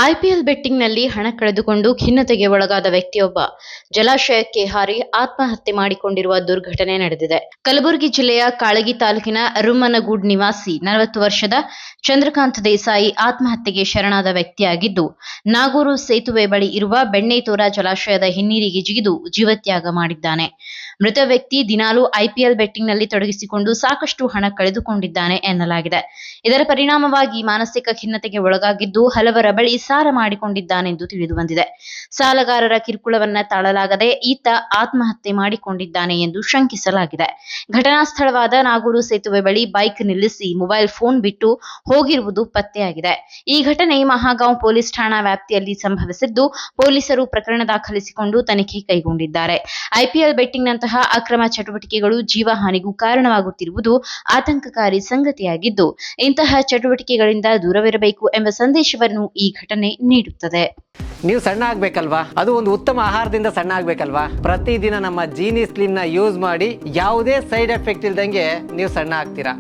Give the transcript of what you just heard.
IPL ಬೆಟ್ಟಿಂಗ್ನಲ್ಲಿ ಹಣ ಕಳೆದುಕೊಂಡು ಖಿನ್ನತೆಗೆ ಒಳಗಾದ ವ್ಯಕ್ತಿಯೊಬ್ಬ ಜಲಾಶಯಕ್ಕೆ ಹಾರಿ ಆತ್ಮಹತ್ಯೆ ಮಾಡಿಕೊಂಡಿರುವ ದುರ್ಘಟನೆ ನಡೆದಿದೆ. ಕಲಬುರಗಿ ಜಿಲ್ಲೆಯ ಕಾಳಗಿ ತಾಲೂಕಿನ ರುಮ್ಮನಗೂಡ್ ನಿವಾಸಿ 40 ವರ್ಷದ ಚಂದ್ರಕಾಂತ್ ದೇಸಾಯಿ ಆತ್ಮಹತ್ಯೆಗೆ ಶರಣಾದ ವ್ಯಕ್ತಿಯಾಗಿದ್ದು, ನಾಗೂರು ಸೇತುವೆ ಬಳಿ ಇರುವ ಬೆಣ್ಣೆತೋರ ಜಲಾಶಯದ ಹಿನ್ನೀರಿಗೆ ಜಿಗಿದು ಜೀವತ್ಯಾಗ ಮಾಡಿದ್ದಾನೆ. ಮೃತ ವ್ಯಕ್ತಿ ದಿನಾಲೂ ಐಪಿಎಲ್ ಬೆಟ್ಟಿಂಗ್ನಲ್ಲಿ ತೊಡಗಿಸಿಕೊಂಡು ಸಾಕಷ್ಟು ಹಣ ಕಳೆದುಕೊಂಡಿದ್ದಾನೆ ಎನ್ನಲಾಗಿದೆ. ಇದರ ಪರಿಣಾಮವಾಗಿ ಮಾನಸಿಕ ಖಿನ್ನತೆಗೆ ಒಳಗಾಗಿದ್ದು ಹಲವರ ಬಳಿ ಸಾಲ ಮಾಡಿಕೊಂಡಿದ್ದಾನೆಂದು ತಿಳಿದುಬಂದಿದೆ. ಸಾಲಗಾರರ ಕಿರುಕುಳವನ್ನ ತಾಳಲಾಗದೆ ಈತ ಆತ್ಮಹತ್ಯೆ ಮಾಡಿಕೊಂಡಿದ್ದಾನೆ ಎಂದು ಶಂಕಿಸಲಾಗಿದೆ. ಘಟನಾ ಸ್ಥಳವಾದ ನಾಗೂರು ಸೇತುವೆ ಬಳಿ ಬೈಕ್ ನಿಲ್ಲಿಸಿ ಮೊಬೈಲ್ ಫೋನ್ ಬಿಟ್ಟು ಹೋಗಿರುವುದು ಪತ್ತೆಯಾಗಿದೆ. ಈ ಘಟನೆ ಮಹಾಗಾಂವ್ ಪೊಲೀಸ್ ಠಾಣಾ ವ್ಯಾಪ್ತಿಯಲ್ಲಿ ಸಂಭವಿಸಿದ್ದು, ಪೊಲೀಸರು ಪ್ರಕರಣ ದಾಖಲಿಸಿಕೊಂಡು ತನಿಖೆ ಕೈಗೊಂಡಿದ್ದಾರೆ. ಐಪಿಎಲ್ ಬೆಟ್ಟಿಂಗ್ನಂತಹ ಅಕ್ರಮ ಚಟುವಟಿಕೆಗಳು ಜೀವಹಾನಿಗೂ ಕಾರಣವಾಗುತ್ತಿರುವುದು ಆತಂಕಕಾರಿ ಸಂಗತಿಯಾಗಿದ್ದು, ಇಂತಹ ಚಟುವಟಿಕೆಗಳಿಂದ ದೂರವಿರಬೇಕು ಎಂಬ ಸಂದೇಶವನ್ನು ಈ ಘಟನೆ ನೀಡುತ್ತದೆ. ನೀವು ಸಣ್ಣ ಆಗ್ಬೇಕಲ್ವಾ? ಅದು ಒಂದು ಉತ್ತಮ ಆಹಾರದಿಂದ ಸಣ್ಣ ಆಗ್ಬೇಕಲ್ವಾ? ಪ್ರತಿದಿನ ನಮ್ಮ ಜೀನಿ ಸ್ಲಿಮ್ ನ ಯೂಸ್ ಮಾಡಿ ಯಾವುದೇ ಸೈಡ್ ಎಫೆಕ್ಟ್ ಇಲ್ದಂಗೆ ನೀವು ಸಣ್ಣ ಆಗ್ತೀರಾ.